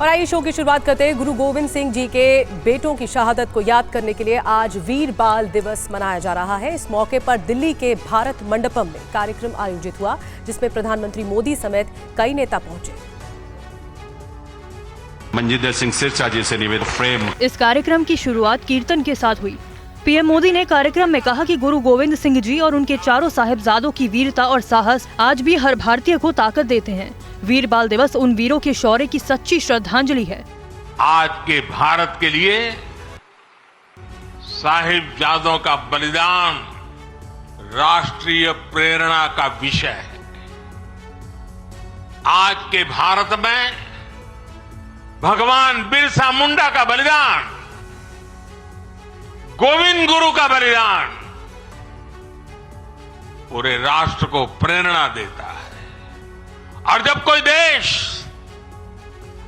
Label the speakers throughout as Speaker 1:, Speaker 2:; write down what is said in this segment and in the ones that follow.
Speaker 1: और आइए शो की शुरुआत करते हैं। गुरु गोविंद सिंह जी के बेटों की शहादत को याद करने के लिए आज वीर बाल दिवस मनाया जा रहा है। इस मौके पर दिल्ली के भारत मंडपम में कार्यक्रम आयोजित हुआ, जिसमें प्रधानमंत्री मोदी समेत कई नेता पहुंचे।
Speaker 2: मनजिंदर सिंह सिरसा जी से निवेदन फ्रेम।
Speaker 3: इस कार्यक्रम की शुरुआत कीर्तन के साथ हुई। पीएम मोदी ने कार्यक्रम में कहा कि गुरु गोविंद सिंह जी और उनके चारों साहिबजादों की वीरता और साहस आज भी हर भारतीय को ताकत देते हैं। वीर बाल दिवस उन वीरों के शौर्य की सच्ची श्रद्धांजलि है।
Speaker 4: आज के भारत के लिए साहिबजादों का बलिदान राष्ट्रीय प्रेरणा का विषय है। आज के भारत में भगवान बिरसा मुंडा का बलिदान, गोविंद गुरु का बलिदान पूरे राष्ट्र को प्रेरणा देता है। और जब कोई देश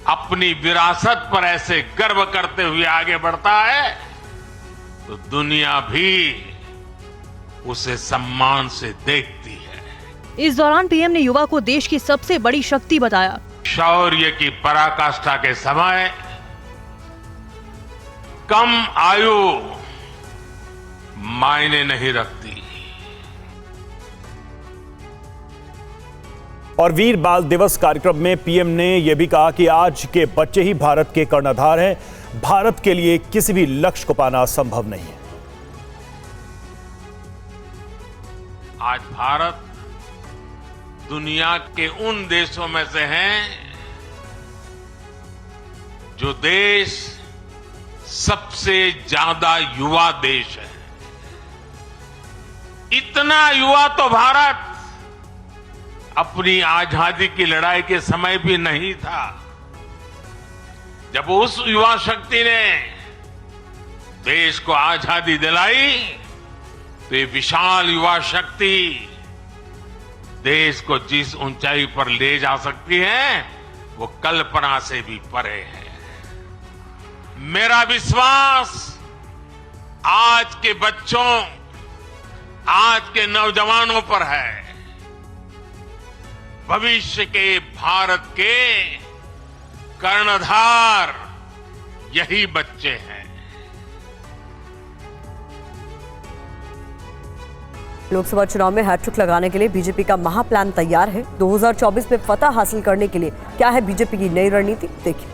Speaker 4: अपनी विरासत पर ऐसे गर्व करते हुए आगे बढ़ता है तो दुनिया भी उसे सम्मान से देखती है।
Speaker 3: इस दौरान पीएम ने युवा को देश की सबसे बड़ी शक्ति बताया।
Speaker 4: शौर्य की पराकाष्ठा के समय कम आयु मायने नहीं रखती।
Speaker 5: और वीर बाल दिवस कार्यक्रम में पीएम ने यह भी कहा कि आज के बच्चे ही भारत के कर्णधार हैं। भारत के लिए किसी भी लक्ष्य को पाना संभव नहीं है।
Speaker 4: आज भारत दुनिया के उन देशों में से हैं जो देश सबसे ज्यादा युवा देश है। इतना युवा तो भारत अपनी आजादी की लड़ाई के समय भी नहीं था। जब उस युवा शक्ति ने देश को आजादी दिलाई तो ये विशाल युवा शक्ति देश को जिस ऊंचाई पर ले जा सकती है वो कल्पना से भी परे है। मेरा विश्वास आज के बच्चों, आज के नौजवानों पर है। भविष्य के भारत के कर्णधार यही बच्चे हैं।
Speaker 1: लोकसभा चुनाव में हैट्रिक लगाने के लिए बीजेपी का महाप्लान तैयार है। 2024 में फतह हासिल करने के लिए क्या है बीजेपी की नई रणनीति, देखिए।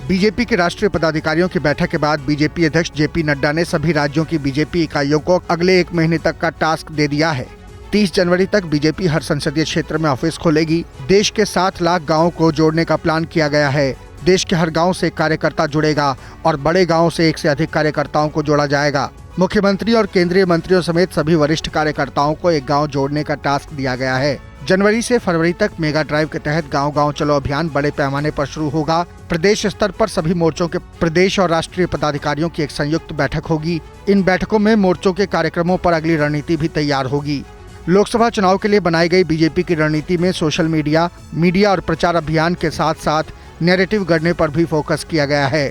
Speaker 6: बीजेपी के राष्ट्रीय पदाधिकारियों की बैठक के बाद बीजेपी अध्यक्ष जेपी नड्डा ने सभी राज्यों की बीजेपी इकाइयों को अगले 1 महीने तक का टास्क दे दिया है। 30 जनवरी तक बीजेपी हर संसदीय क्षेत्र में ऑफिस खोलेगी। देश के 7 लाख गाँव को जोड़ने का प्लान किया गया है। देश के हर गांव से कार्यकर्ता जुड़ेगा और बड़े गांव से 1 से अधिक कार्यकर्ताओं को जोड़ा जाएगा। मुख्यमंत्री और केंद्रीय मंत्रियों समेत सभी वरिष्ठ कार्यकर्ताओं को एक गांव जोड़ने का टास्क दिया गया है। जनवरी से फरवरी तक मेगा ड्राइव के तहत गांव गांव चलो अभियान बड़े पैमाने पर शुरू होगा। प्रदेश स्तर पर सभी मोर्चों के प्रदेश और राष्ट्रीय पदाधिकारियों की एक संयुक्त बैठक होगी। इन बैठकों में मोर्चों के कार्यक्रमों पर अगली रणनीति भी तैयार होगी। लोकसभा चुनाव के लिए बनाई गई बीजेपी की रणनीति में सोशल मीडिया और प्रचार अभियान के साथ साथ नैरेटिव गढ़ने पर भी फोकस किया गया है।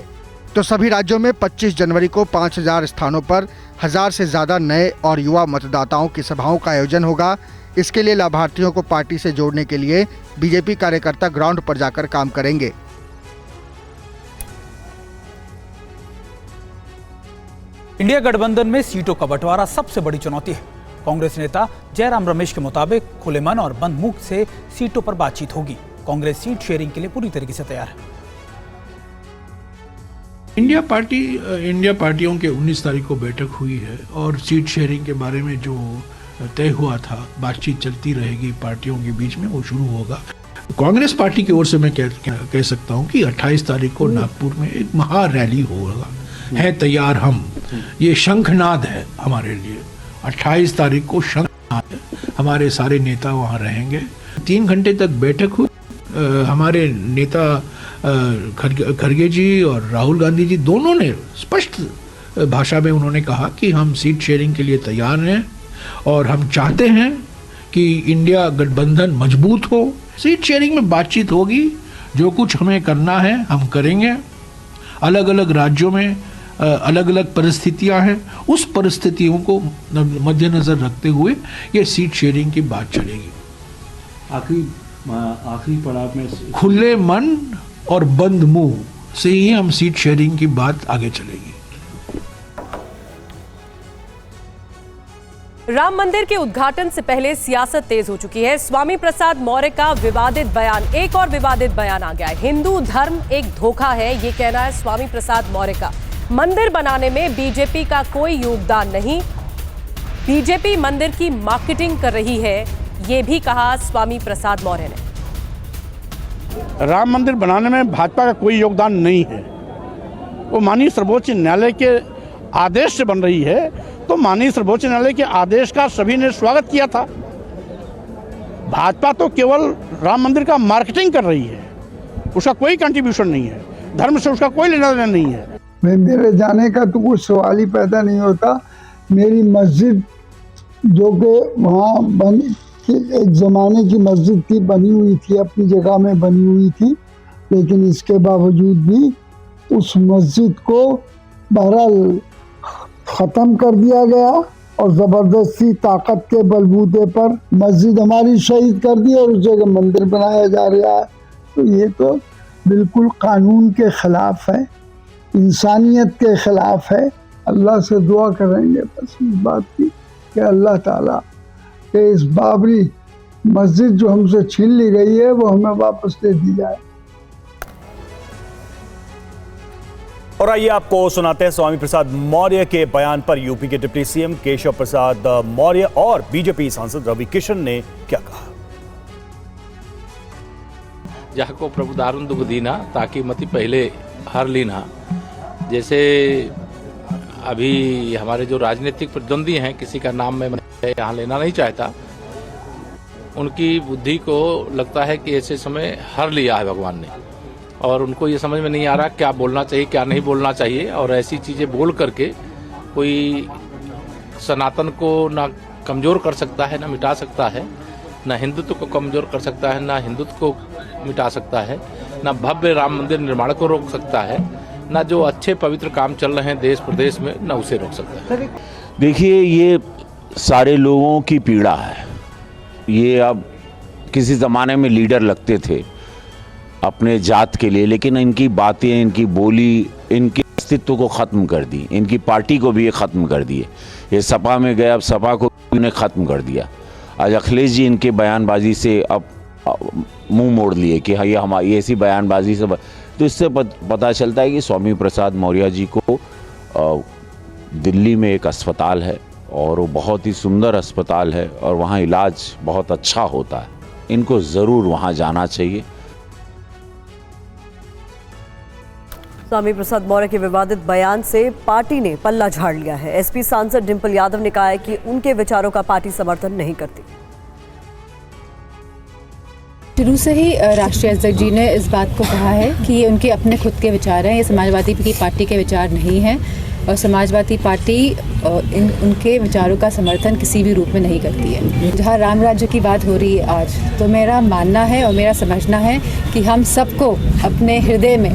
Speaker 6: तो सभी राज्यों में 25 जनवरी को 5000 स्थानों पर 1000 से ज्यादा नए और युवा मतदाताओं की सभाओं का आयोजन होगा। इसके लिए लाभार्थियों को पार्टी से जोड़ने के लिए बीजेपी कार्यकर्ता ग्राउंड पर जाकर काम करेंगे।
Speaker 7: इंडिया गठबंधन में सीटों का बंटवारा सबसे बड़ी चुनौती है। कांग्रेस नेता जयराम रमेश के मुताबिक खुले मन और बंद मुख से सीटों पर बातचीत होगी। कांग्रेस सीट शेयरिंग के लिए पूरी तरीके से तैयार है।
Speaker 8: इंडिया पार्टियों के 19 तारीख को बैठक हुई है और सीट शेयरिंग के बारे में जो तय हुआ था, बातचीत चलती रहेगी पार्टियों के बीच में, वो शुरू होगा। कांग्रेस पार्टी की ओर से मैं कह सकता हूं कि 28 तारीख को नागपुर में एक महा रैली होगा। है तैयार हम, ये शंखनाद है हमारे लिए। 28 तारीख को शंखनाद है, हमारे सारे नेता वहां रहेंगे। 3 घंटे तक बैठक हुई। हमारे नेता खड़गे जी और राहुल गांधी जी दोनों ने स्पष्ट भाषा में उन्होंने कहा कि हम सीट शेयरिंग के लिए तैयार हैं और हम चाहते हैं कि इंडिया गठबंधन मजबूत हो। सीट शेयरिंग में बातचीत होगी, जो कुछ हमें करना है हम करेंगे। अलग अलग राज्यों में अलग अलग परिस्थितियां हैं, उस परिस्थितियों को मद्देनजर रखते हुए ये सीट शेयरिंग की बात चलेगी। आखिरी पड़ाव में खुले मन और बंद मुंह से ही हम सीट शेयरिंग की बात आगे चलेगी।
Speaker 1: राम मंदिर के उद्घाटन से पहले सियासत तेज हो चुकी है। स्वामी प्रसाद मौर्य का विवादित बयान, एक और विवादित बयान आ गया है। हिंदू धर्म एक धोखा है, ये कहना है स्वामी प्रसाद मौर्य का। मंदिर बनाने में बीजेपी का कोई योगदान नहीं, बीजेपी मंदिर की मार्केटिंग कर रही है, ये भी कहा स्वामी प्रसाद मौर्य ने।
Speaker 9: राम मंदिर बनाने में भाजपा का कोई योगदान नहीं है। वो माननीय सर्वोच्च न्यायालय के आदेश से बन रही है, तो माननीय सर्वोच्च न्यायालय के आदेश का सभी ने स्वागत किया था। भाजपा तो केवल राम मंदिर का मार्केटिंग कर रही है, उसका कोई कंट्रीब्यूशन नहीं है, धर्म से उसका कोई लेना देना नहीं है।
Speaker 10: मेरे जाने का तो कुछ सवाल ही पैदा नहीं होता। मेरी मस्जिद जो कि वहाँ बनी, एक ज़माने की मस्जिद थी, बनी हुई थी, अपनी जगह में बनी हुई थी, लेकिन इसके बावजूद भी उस मस्जिद को बहरहाल ख़त्म कर दिया गया और ज़बरदस्ती ताकत के बलबूते पर मस्जिद हमारी शहीद कर दी और उस जगह मंदिर बनाया जा रहा है। तो ये तो बिल्कुल कानून के ख़िलाफ़ है, इंसानियत के ख़िलाफ़ है। अल्लाह से दुआ करेंगे बस इस बात की कि अल्लाह ताला के इस बाबरी मस्जिद जो हमसे छीन ली गई है वो हमें वापस दे दी जाए।
Speaker 5: और आइए आपको सुनाते हैं स्वामी प्रसाद मौर्य के बयान पर यूपी के डिप्टी सीएम केशव प्रसाद मौर्य और बीजेपी सांसद रवि किशन ने क्या कहा।
Speaker 11: जाको प्रभु दारुण दुख दीना ताकि मति पहले हर लीना। जैसे अभी हमारे जो राजनीतिक प्रतिद्वंदी हैं, किसी का नाम मैं यहाँ लेना नहीं चाहता, उनकी बुद्धि को लगता है कि ऐसे समय हर लिया है भगवान ने और उनको ये समझ में नहीं आ रहा क्या बोलना चाहिए क्या नहीं बोलना चाहिए, और ऐसी चीज़ें बोल करके कोई सनातन को ना कमज़ोर कर सकता है ना मिटा सकता है, ना हिंदुत्व को कमज़ोर कर सकता है ना हिंदुत्व को मिटा सकता है, ना भव्य राम मंदिर निर्माण को रोक सकता है, ना जो अच्छे पवित्र काम चल रहे हैं देश प्रदेश में ना उसे रोक सकता है।
Speaker 12: देखिए, ये सारे लोगों की पीड़ा है। ये अब किसी ज़माने में लीडर लगते थे अपने जात के लिए, लेकिन इनकी बातें, इनकी बोली, इनके अस्तित्व को ख़त्म कर दी, इनकी पार्टी को भी ये ख़त्म कर दिए। ये सपा में गए, अब सपा को इन्हें ख़त्म कर दिया। आज अखिलेश जी इनके बयानबाजी से अब मुंह मोड़ लिए कि हाँ ये हमारी ऐसी बयानबाजी से तो इससे पता चलता है कि स्वामी प्रसाद मौर्य जी को दिल्ली में एक अस्पताल है और वो बहुत ही सुंदर अस्पताल है और वहाँ इलाज बहुत अच्छा होता है। इनको ज़रूर वहाँ जाना चाहिए।
Speaker 1: स्वामी प्रसाद मौर्य के विवादित बयान से पार्टी ने पल्ला झाड़ लिया है। एसपी सांसद डिंपल यादव ने कहा है कि उनके विचारों का पार्टी समर्थन नहीं करती।
Speaker 13: शुरू से ही राष्ट्रीय अध्यक्ष जी ने इस बात को कहा है कि ये उनके अपने खुद के विचार हैं, ये समाजवादी की पार्टी के विचार नहीं हैं और समाजवादी पार्टी उनके विचारों का समर्थन किसी भी रूप में नहीं करती है। जहाँ राम राज्य की बात हो रही है आज, तो मेरा मानना है और मेरा समझना है कि हम सबको अपने हृदय में,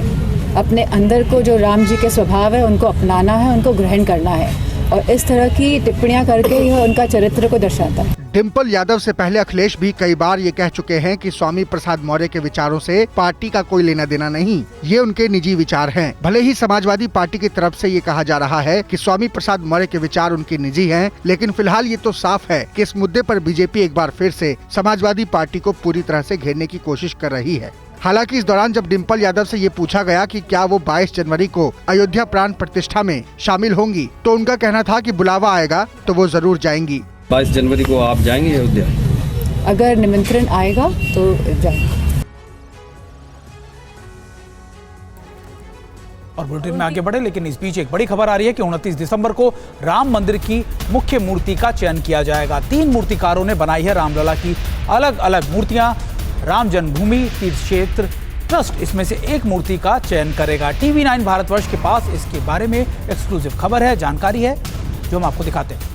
Speaker 13: अपने अंदर को जो राम जी के स्वभाव है उनको अपनाना है, उनको ग्रहण करना है और इस तरह की टिप्पणियां करके यह उनका चरित्र को दर्शाता है।
Speaker 6: डिंपल यादव से पहले अखिलेश भी कई बार ये कह चुके हैं कि स्वामी प्रसाद मौर्य के विचारों से पार्टी का कोई लेना देना नहीं, ये उनके निजी विचार हैं। भले ही समाजवादी पार्टी की तरफ से ये कहा जा रहा है कि स्वामी प्रसाद मौर्य के विचार उनके निजी हैं, लेकिन फिलहाल ये तो साफ है कि इस मुद्दे पर बीजेपी एक बार फिर से समाजवादी पार्टी को पूरी तरह से घेरने की कोशिश कर रही है। हालांकि इस दौरान जब डिंपल यादव से ये पूछा गया कि क्या वो 22 जनवरी को अयोध्या प्राण प्रतिष्ठा में शामिल होंगी, तो उनका कहना था कि बुलावा आएगा तो वो जरूर जाएंगी।
Speaker 14: 22 जनवरी को आप जाएंगे अयोध्या?
Speaker 13: अगर निमंत्रण आएगा तो जाएंगे।
Speaker 7: और बुलेटिन में आगे बढ़े, लेकिन इस बीच एक बड़ी खबर आ रही है कि 29 दिसंबर को राम मंदिर की मुख्य मूर्ति का चयन किया जाएगा। 3 मूर्तिकारों ने बनाई है रामलला की अलग अलग मूर्तियां। राम जन्मभूमि तीर्थ क्षेत्र ट्रस्ट इसमें से एक मूर्ति का चयन करेगा। TV9 भारतवर्ष के पास इसके बारे में एक्सक्लूसिव खबर है, जानकारी है, जो हम आपको दिखाते हैं।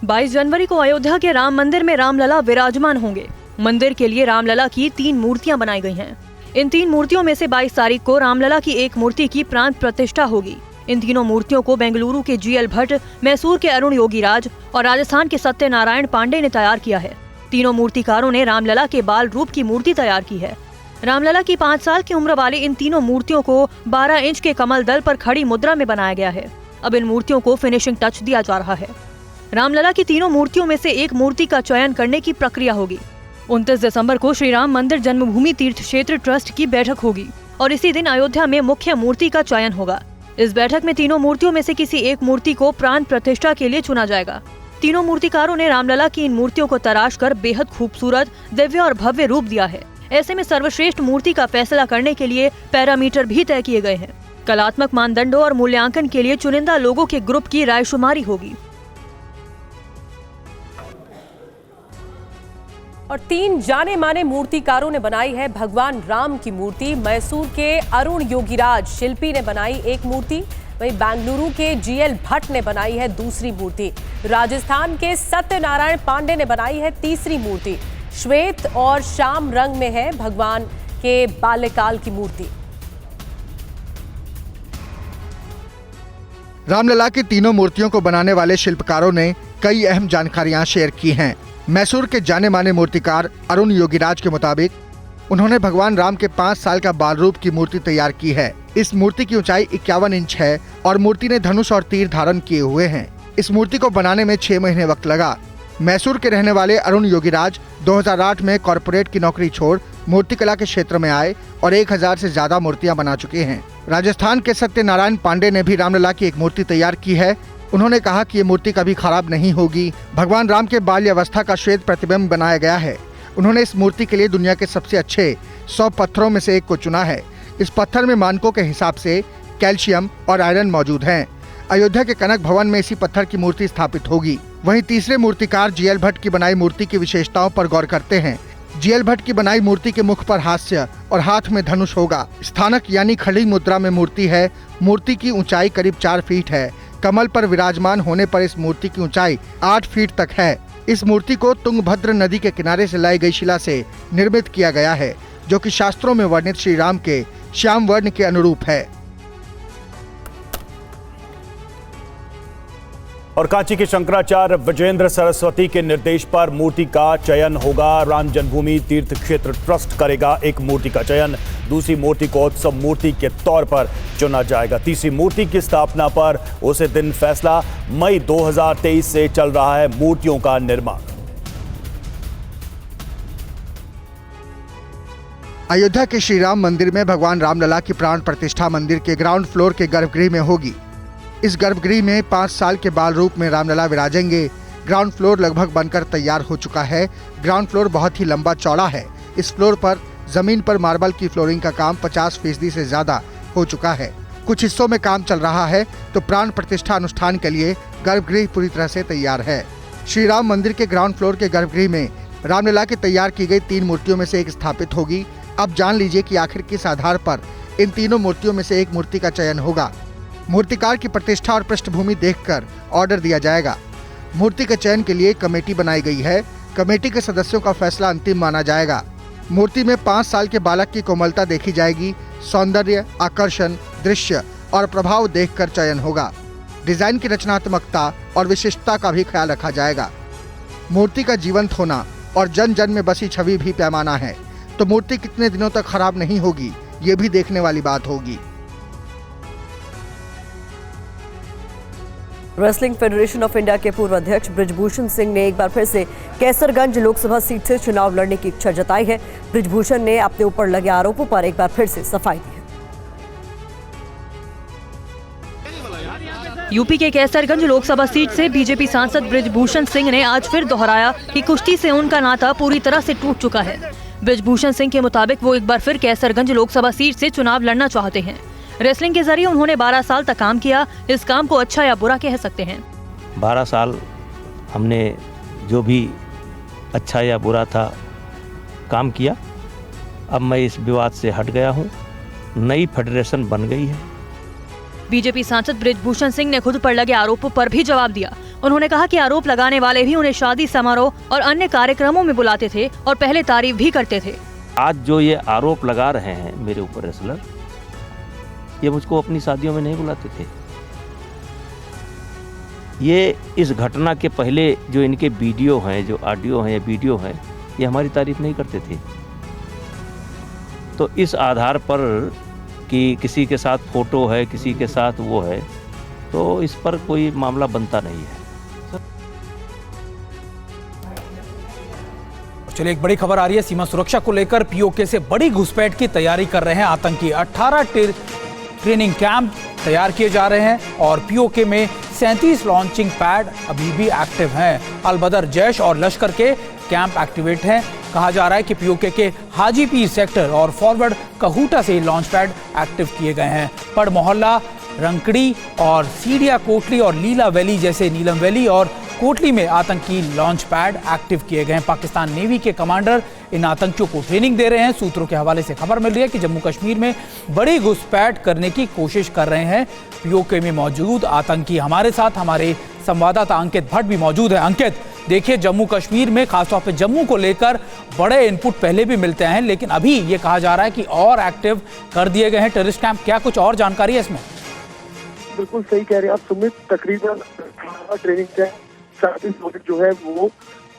Speaker 3: 22 जनवरी को अयोध्या के राम मंदिर में रामलला विराजमान होंगे। मंदिर के लिए रामलला की 3 मूर्तियां बनाई गई हैं। इन 3 मूर्तियों में से 22 तारीख को रामलला की एक मूर्ति की प्राण प्रतिष्ठा होगी। इन तीनों मूर्तियों को बेंगलुरु के GL भट्ट, मैसूर के अरुण योगीराज और राजस्थान के सत्यनारायण पांडे ने तैयार किया है। तीनों मूर्तिकारों ने रामलला के बाल रूप की मूर्ति तैयार की है। रामलला की 5 साल की उम्र वाली इन तीनों मूर्तियों को 12 इंच के कमल दल पर खड़ी मुद्रा में बनाया गया है। अब इन मूर्तियों को फिनिशिंग टच दिया जा रहा है। रामलला की तीनों मूर्तियों में से एक मूर्ति का चयन करने की प्रक्रिया होगी। 29 दिसंबर को श्री राम मंदिर जन्मभूमि तीर्थ क्षेत्र ट्रस्ट की बैठक होगी और इसी दिन अयोध्या में मुख्य मूर्ति का चयन होगा। इस बैठक में तीनों मूर्तियों में से किसी एक मूर्ति को प्राण प्रतिष्ठा के लिए चुना जाएगा। तीनों मूर्तिकारों ने रामलला की इन मूर्तियों को तराश कर बेहद खूबसूरत, दिव्य और भव्य रूप दिया है। ऐसे में सर्वश्रेष्ठ मूर्ति का फैसला करने के लिए पैरामीटर भी तय किए गए हैं। कलात्मक मानदंडों और मूल्यांकन के लिए चुनिंदा लोगों के ग्रुप की रायशुमारी होगी।
Speaker 1: और 3 जाने माने मूर्तिकारों ने बनाई है भगवान राम की मूर्ति। मैसूर के अरुण योगीराज शिल्पी ने बनाई एक मूर्ति, वहीं बेंगलुरु के GL भट्ट ने बनाई है दूसरी मूर्ति। राजस्थान के सत्यनारायण पांडे ने बनाई है तीसरी मूर्ति। श्वेत और श्याम रंग में है भगवान के बाल्यकाल की मूर्ति।
Speaker 6: रामलला की तीनों मूर्तियों को बनाने वाले शिल्पकारों ने कई अहम जानकारियां शेयर की हैं। मैसूर के जाने माने मूर्तिकार अरुण योगीराज के मुताबिक उन्होंने भगवान राम के 5 साल का बाल रूप की मूर्ति तैयार की है। इस मूर्ति की ऊंचाई 51 इंच है और मूर्ति ने धनुष और तीर धारण किए हुए हैं। इस मूर्ति को बनाने में 6 महीने वक्त लगा। मैसूर के रहने वाले अरुण योगीराज 2008 में कॉरपोरेट की नौकरी छोड़ मूर्तिकला के क्षेत्र में आए और 1000 से ज्यादा मूर्तियां बना चुके हैं। राजस्थान के सत्यनारायण पांडे ने भी रामलला की एक मूर्ति तैयार की है। उन्होंने कहा कि ये मूर्ति कभी खराब नहीं होगी। भगवान राम के बाल्यावस्था का श्वेत प्रतिबिंब बनाया गया है। उन्होंने इस मूर्ति के लिए दुनिया के सबसे अच्छे 100 पत्थरों में से एक को चुना है। इस पत्थर में मानकों के हिसाब से कैल्शियम और आयरन मौजूद हैं। अयोध्या के कनक भवन में इसी पत्थर की मूर्ति स्थापित होगी। वहीं तीसरे मूर्तिकार GL भट्ट की बनाई मूर्ति की विशेषताओं पर गौर करते हैं। GL भट्ट की बनाई मूर्ति के मुख पर हास्य और हाथ में धनुष होगा। स्थानक यानी खड़ी मुद्रा में मूर्ति है। मूर्ति की ऊंचाई करीब 4 फीट है। कमल पर विराजमान होने पर इस मूर्ति की ऊंचाई 8 फीट तक है। इस मूर्ति को तुंगभद्र नदी के किनारे से लाई गई शिला से निर्मित किया गया है, जो कि शास्त्रों में वर्णित श्री राम के श्याम वर्ण के अनुरूप है।
Speaker 5: और कांची के शंकराचार्य विजेंद्र सरस्वती के निर्देश पर मूर्ति का चयन होगा। राम जन्मभूमि तीर्थ क्षेत्र ट्रस्ट करेगा एक मूर्ति का चयन। दूसरी मूर्ति को उत्सव मूर्ति के तौर पर चुना जाएगा। तीसरी मूर्ति की स्थापना पर उसी दिन फैसला। मई 2023 से चल रहा है मूर्तियों का निर्माण।
Speaker 6: अयोध्या के श्री राम मंदिर में भगवान रामलला की प्राण प्रतिष्ठा मंदिर के ग्राउंड फ्लोर के गर्भगृह में होगी। इस गर्भगृह में 5 साल के बाल रूप में रामलला विराजेंगे। ग्राउंड फ्लोर लगभग बनकर तैयार हो चुका है। ग्राउंड फ्लोर बहुत ही लंबा चौड़ा है। इस फ्लोर पर जमीन पर मार्बल की फ्लोरिंग का काम 50% से ज्यादा हो चुका है। कुछ हिस्सों में काम चल रहा है तो प्राण प्रतिष्ठा अनुष्ठान के लिए गर्भगृह पूरी तरह से तैयार है। श्री राम मंदिर के ग्राउंड फ्लोर के गर्भगृह में रामलला की तैयार की गई 3 मूर्तियों में से एक स्थापित होगी। अब जान लीजिए कि आखिर किस आधार पर इन तीनों मूर्तियों में से एक मूर्ति का चयन होगा। मूर्तिकार की प्रतिष्ठा और पृष्ठभूमि देखकर ऑर्डर दिया जाएगा। मूर्ति के चयन के लिए कमेटी बनाई गई है। कमेटी के सदस्यों का फैसला अंतिम माना जाएगा। मूर्ति में 5 साल के बालक की कोमलता देखी जाएगी। सौंदर्य, आकर्षण, दृश्य और प्रभाव देखकर चयन होगा। डिजाइन की रचनात्मकता और विशिष्टता का भी ख्याल रखा जाएगा। मूर्ति का जीवंत होना और जन जन में बसी छवि भी पैमाना है, तो मूर्ति कितने दिनों तक खराब नहीं होगी, ये भी देखने वाली बात होगी।
Speaker 15: रेसलिंग फेडरेशन ऑफ इंडिया के पूर्व अध्यक्ष बृजभूषण सिंह ने एक बार फिर से कैसरगंज लोकसभा सीट से चुनाव लड़ने की इच्छा जताई है। बृजभूषण ने अपने ऊपर लगे आरोपों पर एक बार फिर से सफाई दी है।
Speaker 3: यूपी के कैसरगंज लोकसभा सीट से बीजेपी सांसद बृजभूषण सिंह ने आज फिर दोहराया कि कुश्ती से उनका नाता पूरी तरह से टूट चुका है। बृजभूषण सिंह के मुताबिक वो एक बार फिर कैसरगंज लोकसभा सीट से चुनाव लड़ना चाहते हैं। रेसलिंग के जरिए उन्होंने 12 साल तक काम किया। इस काम को अच्छा या बुरा कह सकते हैं।
Speaker 16: 12 साल हमने जो भी अच्छा या बुरा था काम किया। अब मैं इस विवाद से हट गया हूँ। नई फेडरेशन बन गई है।
Speaker 3: बीजेपी सांसद बृजभूषण सिंह ने खुद पर लगे आरोपों पर भी जवाब दिया। उन्होंने कहा कि आरोप लगाने वाले भी उन्हें शादी समारोह और अन्य कार्यक्रमों में बुलाते थे और पहले तारीफ भी करते थे।
Speaker 16: आज जो ये आरोप लगा रहे हैं मेरे ऊपर रेसलर, ये मुझको अपनी शादियों में नहीं बुलाते थे। ये इस घटना के पहले जो इनके वीडियो हैं, जो ऑडियो हैं या वीडियो हैं, ये हमारी तारीफ नहीं करते थे। तो इस आधार पर कि किसी के साथ फोटो है, किसी के साथ वो है, तो इस पर कोई मामला बनता नहीं है।
Speaker 7: चलिए, एक बड़ी खबर आ रही है। सीमा सुरक्षा को लेकर पीओके से बड़ी घुसपैठ की तैयारी कर रहे हैं आतंकी। 18 ट्रेनिंग कैंप तैयार किए जा रहे हैं और पीओके में 37 लॉन्चिंग पैड अभी भी एक्टिव हैं। अलबदर, जैश और लश्कर के कैंप एक्टिवेट हैं। कहा जा रहा है कि पीओके के हाजीपीर सेक्टर और फॉरवर्ड कहूटा से लॉन्च पैड एक्टिव किए गए हैं। पड़ मोहल्ला, रंकड़ी और सीडिया कोटली और लीला वैली जैसे नीलम वैली और कोटली में आतंकी लॉन्च पैड एक्टिव किए गए हैं। पाकिस्तान नेवी के कमांडर इन आतंकियों को ट्रेनिंग दे रहे हैं। सूत्रों के हवाले से खबर मिल रही है कि जम्मू कश्मीर में बड़ी घुसपैठ करने की कोशिश कर रहे हैं पीओके में मौजूद आतंकी। हमारे साथ हमारे संवाददाता अंकित भट्ट भी मौजूद है। अंकित, देखिए, जम्मू कश्मीर में खासतौर पर जम्मू को लेकर बड़े इनपुट पहले भी मिलते हैं, लेकिन अभी ये कहा जा रहा है कि और एक्टिव कर दिए गए हैं टेररिस्ट कैंप। क्या कुछ और जानकारी है इसमें?
Speaker 17: बिल्कुल सही कह रहे हैं आप सुमित। तकरीबन 18 ट्रेनिंग कैंप 37 प्रोजेक्ट जो है वो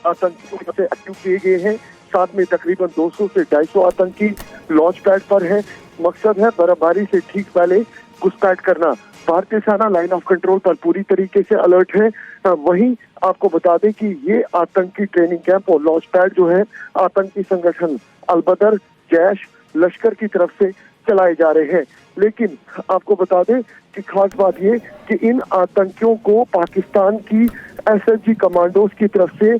Speaker 17: आतंकियों की तरफ से एक्टिव किए गए हैं। साथ में तकरीबन 200 से 250 आतंकी लॉन्च पैड पर है। मकसद है बर्फबारी से ठीक पहले घुसपैठ करना। भारतीय सेना लाइन ऑफ कंट्रोल पर पूरी तरीके से अलर्ट है। वहीं आपको बता दें कि ये आतंकी ट्रेनिंग कैंप और लॉन्च पैड जो है आतंकी संगठन अलबदर, जैश, लश्कर की तरफ से चलाए जा रहे हैं। लेकिन आपको बता दें कि खास बात ये कि इन आतंकियों को पाकिस्तान की एसएसजी कमांडोज की तरफ से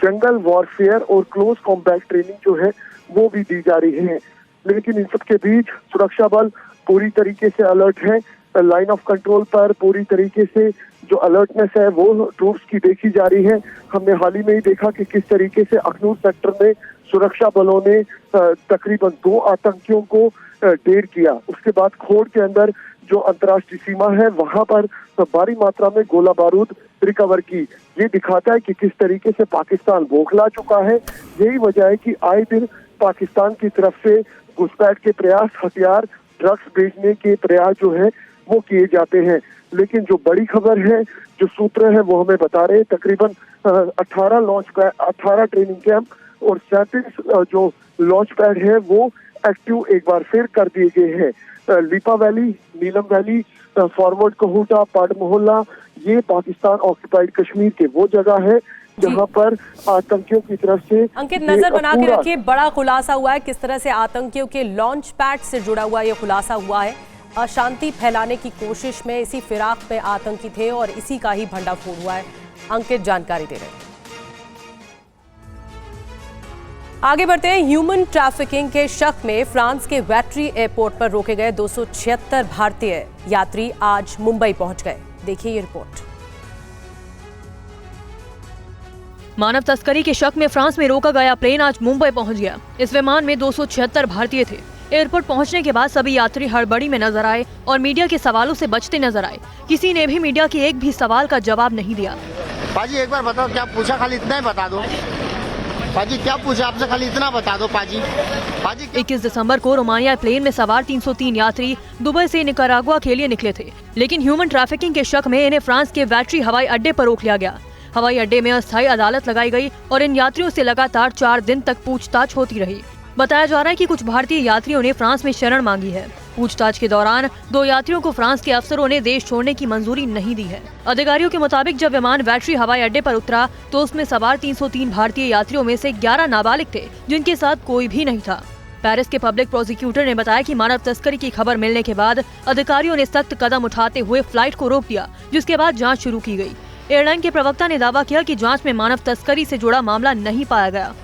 Speaker 17: जंगल वॉरफेयर और क्लोज कॉम्बैट ट्रेनिंग जो है वो भी दी जा रही है। लेकिन इन सब के बीच सुरक्षा बल पूरी तरीके से अलर्ट है। लाइन ऑफ कंट्रोल पर पूरी तरीके से जो अलर्टनेस है वो ट्रूप्स की देखी जा रही है। हमने हाल ही में ही देखा कि किस तरीके से अखनूर सेक्टर में सुरक्षा बलों ने तकरीबन 2 आतंकियों को ढेर किया। उसके बाद खोड़ के अंदर जो अंतर्राष्ट्रीय सीमा है वहां पर भारी मात्रा में गोला बारूद रिकवर की। ये दिखाता है कि किस तरीके से पाकिस्तान बौखला चुका है। यही वजह है कि आए दिन पाकिस्तान की तरफ से घुसपैठ के प्रयास, हथियार, ड्रग्स बेचने के प्रयास जो है वो किए जाते हैं। लेकिन जो बड़ी खबर है, जो सूत्र है वो हमें बता रहे हैं तकरीबन 18 ट्रेनिंग कैंप और 37 जो लॉन्च पैड है वो एक्टिव एक बार फिर कर दिए गए हैं। लिपा वैली, नीलम वैली, फॉरवर्ड कहूटा, पड़ मोहल्ला, ये पाकिस्तान ऑक्युपाइड कश्मीर के वो जगह है जहां पर आतंकियों की तरफ से।
Speaker 1: अंकित, नजर बना के रखिए, बड़ा खुलासा हुआ है किस तरह से आतंकियों के लॉन्च पैड से जुड़ा हुआ ये खुलासा हुआ है। अशांति फैलाने की कोशिश में इसी फिराक में आतंकी थे और इसी का ही भंडाफोड़ हुआ है। अंकित जानकारी दे रहे हैं। आगे बढ़ते हैं। ह्यूमन ट्रैफिकिंग के शक में फ्रांस के वैट्री एयरपोर्ट पर रोके गए 276 भारतीय यात्री आज मुंबई पहुंच गए। देखिए ये रिपोर्ट।
Speaker 3: मानव तस्करी के शक में फ्रांस में रोका गया प्लेन आज मुंबई पहुंच गया। इस विमान में 276 भारतीय थे। एयरपोर्ट पहुंचने के बाद सभी यात्री हड़बड़ी में नजर आए और मीडिया के सवालों से बचते नजर आए। किसी ने भी मीडिया के एक भी सवाल का जवाब नहीं दिया।
Speaker 18: पाजी एक बार बताओ क्या पूछा, खाली इतना ही बता दो। पाजी क्या पूछा आपसे, खाली इतना बता दो। पाजी
Speaker 3: 21 दिसंबर को रोमानिया प्लेन में सवार 303 यात्री दुबई से निकारागुआ के लिए निकले थे, लेकिन ह्यूमन ट्रैफिकिंग के शक में इन्हें फ्रांस के वैट्री हवाई अड्डे पर रोक लिया गया। हवाई अड्डे में अस्थायी अदालत लगाई गई और इन यात्रियों से लगातार 4 दिन तक पूछताछ होती रही। बताया जा रहा है कि कुछ भारतीय यात्रियों ने फ्रांस में शरण मांगी है। पूछताछ के दौरान 2 यात्रियों को फ्रांस के अफसरों ने देश छोड़ने की मंजूरी नहीं दी है। अधिकारियों के मुताबिक जब विमान वैट्री हवाई अड्डे पर उतरा तो उसमें सवार 303 भारतीय यात्रियों में से 11 नाबालिग थे, जिनके साथ कोई भी नहीं था। पेरिस के पब्लिक प्रोसिक्यूटर ने बताया कि मानव तस्करी की खबर मिलने के बाद अधिकारियों ने सख्त कदम उठाते हुए फ्लाइट को रोक दिया, जिसके बाद जाँच शुरू की गयी। एयरलाइन के प्रवक्ता ने दावा किया कि जाँच में मानव तस्करी से जुड़ा मामला नहीं पाया गया।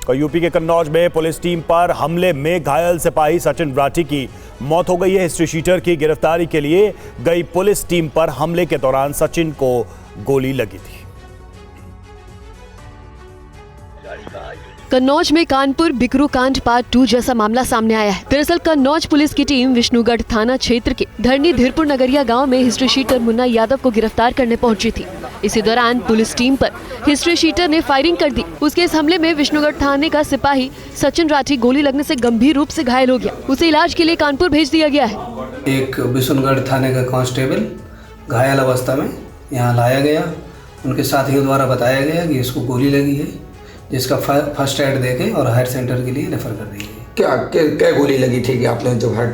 Speaker 5: यूपी के कन्नौज में पुलिस टीम पर हमले में घायल सिपाही सचिन राठी की मौत हो गई है। हिस्ट्री शीटर की गिरफ्तारी के लिए गई पुलिस टीम पर हमले के दौरान सचिन को गोली लगी थी।
Speaker 19: कन्नौज में कानपुर बिकरू कांड पार्ट 2 जैसा मामला सामने आया है। दरअसल कन्नौज पुलिस की टीम विष्णुगढ़ थाना क्षेत्र के धरनी धीरपुर नगरिया गांव में हिस्ट्री शीटर मुन्ना यादव को गिरफ्तार करने पहुंची थी। इसी दौरान पुलिस टीम पर हिस्ट्री शीटर ने फायरिंग कर दी। उसके इस हमले में विष्णुगढ़ थाने का सिपाही सचिन राठी गोली लगने से गंभीर रूप से घायल हो गया। उसे इलाज के लिए कानपुर भेज दिया गया है।
Speaker 20: एक बिशुनगढ़ थाने का कांस्टेबल घायल अवस्था में यहाँ लाया गया। उनके साथियों द्वारा बताया गया कि इसको गोली लगी है, जिसका फर्स्ट एड देके और हायर सेंटर के लिए रेफर कर दी है।
Speaker 21: क्या गोली लगी थी कि आपने जो हेड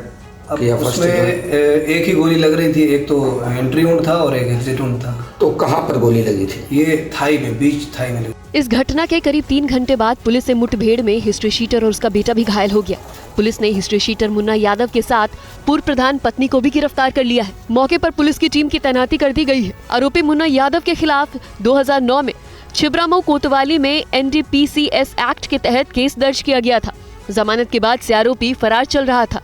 Speaker 21: किया?
Speaker 20: उसमें एक ही गोली लग रही थी, एक तो एंट्री वुंड था और एक एग्जिट वुंड था।
Speaker 21: तो कहाँ पर गोली लगी थी?
Speaker 20: ये थाई में, बीच थाई में लगी।
Speaker 19: इस घटना के करीब 3 घंटे बाद पुलिस से मुठभेड़ में हिस्ट्री शीटर और उसका बेटा भी घायल हो गया। पुलिस ने हिस्ट्री शीटर मुन्ना यादव के साथ पूर्व प्रधान पत्नी को भी गिरफ्तार कर लिया है। मौके पर पुलिस की टीम की तैनाती कर दी गई है। आरोपी मुन्ना यादव के खिलाफ 2009 में छिबरामऊ कोतवाली में NDPCS एक्ट के तहत केस दर्ज किया गया था। जमानत के बाद से आरोपी फरार चल रहा था।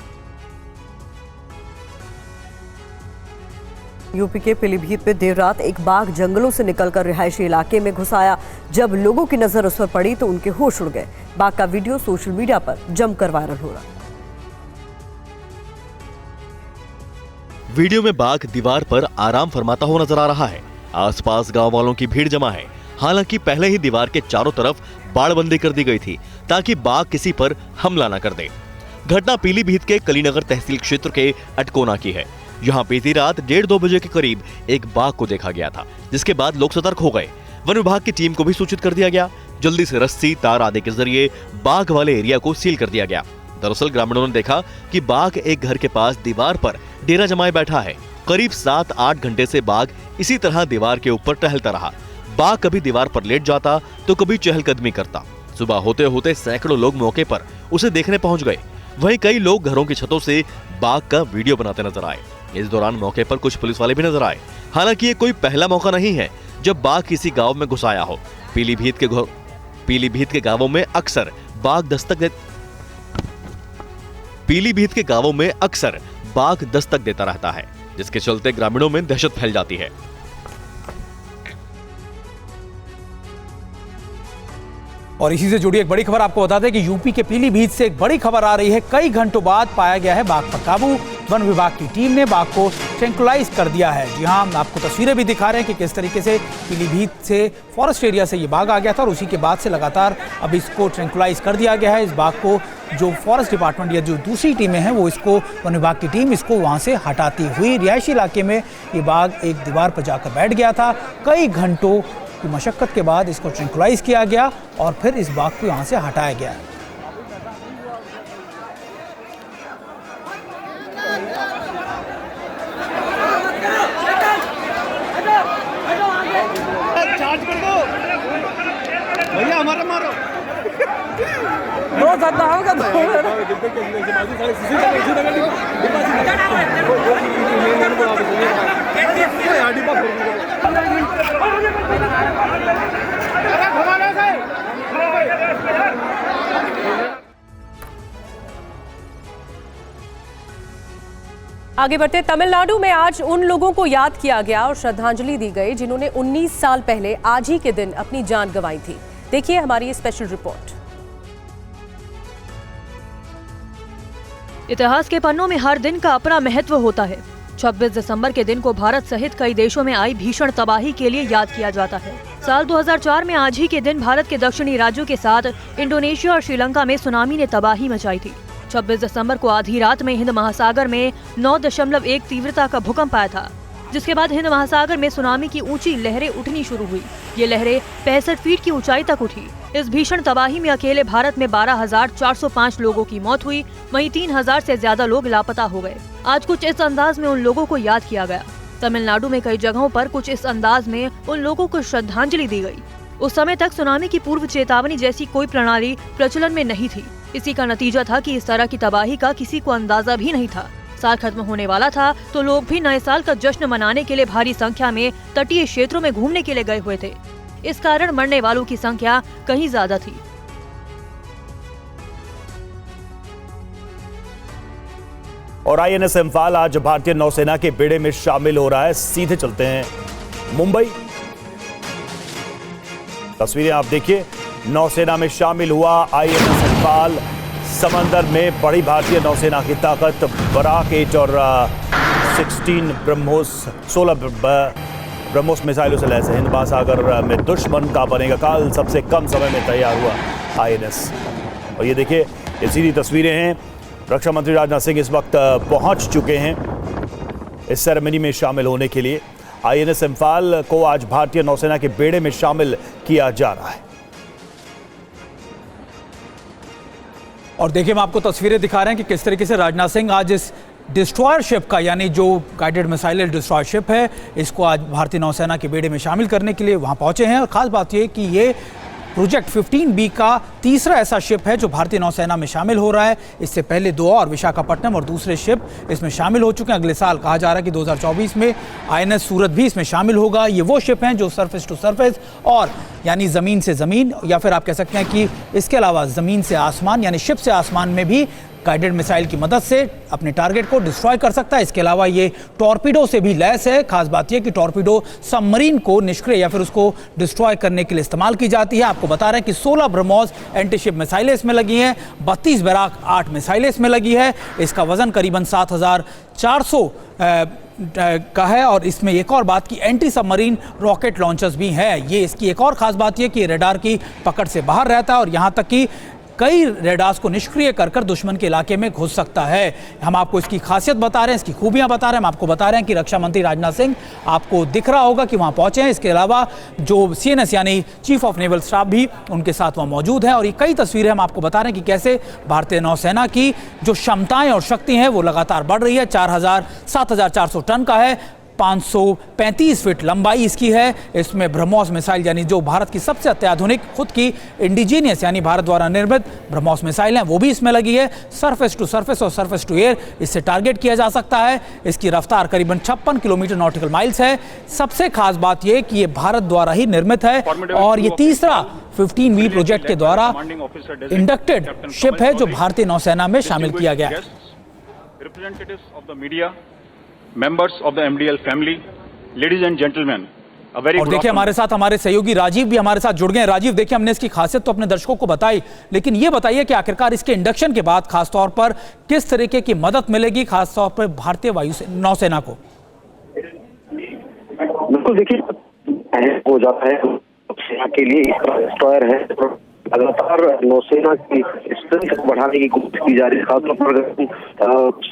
Speaker 15: यूपी के पीलीभीत में देर रात एक बाघ जंगलों से निकलकर रिहायशी इलाके में घुस आया। जब लोगों की नजर उस पर पड़ी तो उनके होश उड़ गए। बाघ का वीडियो सोशल मीडिया पर जमकर वायरल हो रहा।
Speaker 22: वीडियो में बाघ दीवार पर आराम फरमाता हुआ नजर आ रहा है। आसपास गांव वालों की भीड़ जमा है। हालांकि पहले ही दीवार के चारों तरफ बाड़बंदी कर दी गई थी ताकि बाघ किसी पर हमला न कर दे। घटना पीलीभीत के कलीनगर तहसील क्षेत्र के अटकोना की है। यहाँ बीती रात 1:30-2 बजे के करीब एक बाघ को देखा गया था, जिसके बाद लोग सतर्क हो गए। वन विभाग की टीम को भी सूचित कर दिया गया। जल्दी से रस्सी, तार आदि के जरिए बाघ वाले एरिया को सील कर दिया गया। दरअसल ग्रामीणों ने देखा कि बाघ एक घर के पास दीवार पर डेरा जमाए बैठा है। करीब 7-8 घंटे से बाघ इसी तरह दीवार के ऊपर टहलता रहा। बाघ कभी दीवार पर लेट जाता तो कभी चहलकदमी करता। सुबह होते होते सैकड़ों लोग मौके पर उसे देखने पहुंच गए। वहीं कई लोग घरों की छतों से बाघ का वीडियो बनाते नजर आए। इस दौरान मौके पर कुछ पुलिस वाले भी नजर आए। हालांकि ये कोई पहला मौका नहीं है जब बाघ किसी गांव में घुस आया हो। पीलीभीत के गांवों में अक्सर बाघ दस्तक देता रहता है, जिसके चलते ग्रामीणों में दहशत फैल जाती है।
Speaker 7: और इसी से जुड़ी एक बड़ी खबर आपको बता दें कि यूपी के पीलीभीत से एक बड़ी खबर आ रही है। कई घंटों बाद पाया गया है बाघ पर काबू। वन विभाग की टीम ने बाघ को ट्रैंकुलाइज कर दिया है। जी हां, आपको तस्वीरें भी दिखा रहे हैं कि किस तरीके से पीलीभीत से फॉरेस्ट एरिया से ये बाघ आ गया था और उसी के बाद से लगातार अब इसको ट्रैंकुलाइज कर दिया गया है। इस बाघ को जो फॉरेस्ट डिपार्टमेंट या जो दूसरी टीमें हैं वो इसको, वन विभाग की टीम इसको वहाँ से हटाती हुई, रिहायशी इलाके में ये बाघ एक दीवार पर जाकर बैठ गया था। कई घंटों की मशक्कत के बाद इसको ट्रैंकुलाइज किया गया और फिर इस बाघ को यहाँ से हटाया गया।
Speaker 21: चार्ज कर दो भैया, हमारा मारो
Speaker 1: आगे बढ़ते, तमिलनाडु में आज उन लोगों को याद किया गया और श्रद्धांजलि दी गई जिन्होंने 19 साल पहले आज ही के दिन अपनी जान गंवाई थी। देखिए हमारी ये स्पेशल रिपोर्ट।
Speaker 3: इतिहास के पन्नों में हर दिन का अपना महत्व होता है। 26 दिसंबर के दिन को भारत सहित कई देशों में आई भीषण तबाही के लिए याद किया जाता है। साल 2004 में आज ही के दिन भारत के दक्षिणी राज्यों के साथ इंडोनेशिया और श्रीलंका में सुनामी ने तबाही मचाई थी। 26 दिसंबर को आधी रात में हिंद महासागर में 9.1 तीव्रता का भूकंप आया था, जिसके बाद हिंद महासागर में सुनामी की ऊंची लहरें उठनी शुरू हुई। ये लहरें 65 फीट की ऊंचाई तक उठी। इस भीषण तबाही में अकेले भारत में 12,405 लोगों की मौत हुई, वहीं 3,000 से ज्यादा लोग लापता हो गए। आज कुछ इस अंदाज में उन लोगों को याद किया गया। तमिलनाडु में कई जगहों पर कुछ इस अंदाज में उन लोगों को श्रद्धांजलि दी गई। उस समय तक सुनामी की पूर्व चेतावनी जैसी कोई प्रणाली प्रचलन में नहीं थी। इसी का नतीजा था कि इस तरह की तबाही का किसी को अंदाजा भी नहीं था। साल खत्म होने वाला था तो लोग भी नए साल का जश्न मनाने के लिए भारी संख्या में तटीय क्षेत्रों में घूमने के लिए गए हुए थे। इस कारण मरने वालों की संख्या कहीं ज्यादा थी।
Speaker 5: और INS इम्फाल आज भारतीय नौसेना के बेड़े में शामिल हो रहा है। सीधे चलते हैं मुंबई। तस्वीरें आप देखिए, नौसेना में शामिल हुआ INS इम्फाल। समंदर में बड़ी भारतीय नौसेना की ताकत, बराक 8 और 16 ब्रह्मोस मिसाइलों से लैस है। हिंद महासागर में दुश्मन का बनेगा काल। सबसे कम समय में तैयार हुआ INS। और ये देखिए, ये सीधी तस्वीरें हैं। रक्षा मंत्री राजनाथ सिंह इस वक्त पहुंच चुके हैं इस सेरेमनी में शामिल होने के लिए INS इम्फाल को आज भारतीय नौसेना के बेड़े में शामिल किया जा रहा है।
Speaker 7: और देखिए, हम आपको तस्वीरें दिखा रहे हैं कि किस तरीके से राजनाथ सिंह आज इस डिस्ट्रॉयर शिप का, यानी जो गाइडेड मिसाइल डिस्ट्रॉयर शिप है, इसको आज भारतीय नौसेना के बेड़े में शामिल करने के लिए वहां पहुंचे हैं। और खास बात यह कि ये प्रोजेक्ट 15B का तीसरा ऐसा शिप है जो भारतीय नौसेना में शामिल हो रहा है। इससे पहले 2 और, विशाखापट्टनम और दूसरे शिप इसमें शामिल हो चुके हैं। अगले साल कहा जा रहा है कि 2024 में INS सूरत भी इसमें शामिल होगा। ये वो शिप हैं जो सरफेस टू सरफेस, और यानी ज़मीन से ज़मीन, या फिर आप कह सकते हैं कि इसके अलावा ज़मीन से आसमान, यानी शिप से आसमान में भी गाइडेड मिसाइल की मदद से अपने टारगेट को डिस्ट्रॉय कर सकता है। इसके अलावा ये टॉर्पीडो से भी लैस है। खास बात यह कि टॉर्पीडो सबमरीन को निष्क्रिय या फिर उसको डिस्ट्रॉय करने के लिए इस्तेमाल की जाती है। आपको बता रहे हैं कि 16 ब्रह्मोस एंटीशिप मिसाइलें इसमें लगी हैं, 32 बैराक 8 मिसाइलें इसमें लगी है। इसका वजन करीबन 7400 का है। और इसमें एक और बात की एंटी सबमरीन रॉकेट लॉन्चर्स भी हैं। ये इसकी एक और खास बात यह कि रेडार की पकड़ से बाहर रहता है और यहाँ तक कि कई रेडार्स को निष्क्रिय कर दुश्मन के इलाके में घुस सकता है। हम आपको इसकी खासियत बता रहे हैं, इसकी खूबियां बता रहे हैं। हम आपको बता रहे हैं कि रक्षा मंत्री राजनाथ सिंह, आपको दिख रहा होगा कि वहां पहुंचे हैं। इसके अलावा जो CNS यानी चीफ ऑफ नेवल स्टाफ भी उनके साथ वहां मौजूद है। और ये कई तस्वीरें हम आपको बता रहे हैं कि कैसे भारतीय नौसेना की जो क्षमताएं और शक्ति हैं वो लगातार बढ़ रही है। 7400 टन का है, 535 फीट लंबाई इसकी है। इसमें ब्रह्मोस मिसाइल, यानी जो भारत की सबसे अत्याधुनिक खुद की इंडिजीनियस यानी भारत द्वारा निर्मित ब्रह्मोस मिसाइल हैं, वो भी इसमें लगी है। सरफेस टू सरफेस और सरफेस टू एयर इससे टारगेट किया जा सकता है। इसकी रफ्तार करीबन 56 किलोमीटर नॉटिकल माइल्स है। सबसे खास बात यह कि ये भारत द्वारा ही निर्मित है और ये तीसरा 15B प्रोजेक्ट के द्वारा इंडक्टेड शिप है जो भारतीय नौसेना में शामिल किया गया है।
Speaker 2: Members of the MDL family, ladies and gentlemen, a very
Speaker 7: और देखिए, हमारे साथ हमारे सहयोगी राजीव भी हमारे साथ जुड़ गए हैं। राजीव, देखिए, हमने इसकी खासियत तो अपने दर्शकों को बताई, लेकिन ये बताइए कि आखिरकार इसके इंडक्शन के बाद खासतौर पर किस तरीके की मदद मिलेगी खासतौर पर भारतीय नौसेना को?
Speaker 4: बिल्कुल, देखिए, हो जाता है सेना के लिए डिस्ट्रॉयर है। लगातार नौसेना की स्ट्रेंथ को बढ़ाने की कोशिश की जा रही है। खासतौर पर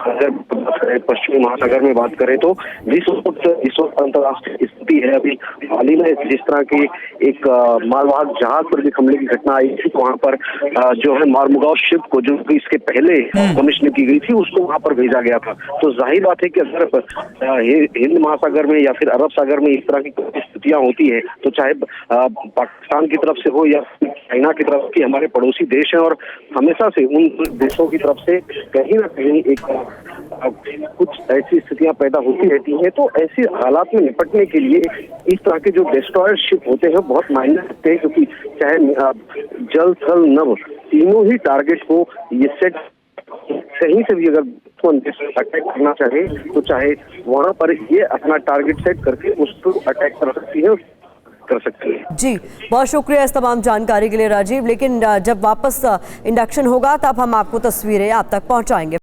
Speaker 4: अगर पश्चिमी महासागर में बात करें तो इस वक्त अंतर्राष्ट्रीय स्थिति है। अभी हाल ही में जिस तरह की एक मालवाहक जहाज पर भी हमले की घटना आई थी, तो वहाँ पर जो है मारमुगाव शिप को, जो इसके पहले कमीशन की गई थी, उसको वहाँ पर भेजा गया था। तो जाहिर बात है कि अगर हिंद महासागर में या फिर अरब सागर में इस तरह की स्थितियां होती है, तो चाहे पाकिस्तान की तरफ से हो या चाइना की तरफ की, हमारे पड़ोसी देश हैं और हमेशा से उन देशों की तरफ से कहीं ना कहीं एक कुछ ऐसी स्थितियां पैदा होती रहती हैं। तो ऐसे हालात में निपटने के लिए इस तरह के जो डिस्ट्रॉयर शिप होते हैं बहुत मायने रखते हैं, क्योंकि चाहे जल थल नभ तीनों ही टारगेट को ये सेट कहीं से भी अगर अटैक करना चाहे तो चाहे वहां पर ये अपना टारगेट सेट करके उसको अटैक कर सकती है, कर सकती है।
Speaker 15: जी, बहुत शुक्रिया इस तमाम जानकारी के लिए राजीव। लेकिन जब वापस इंडक्शन होगा तब हम आपको तस्वीरें आप तक पहुंचाएंगे।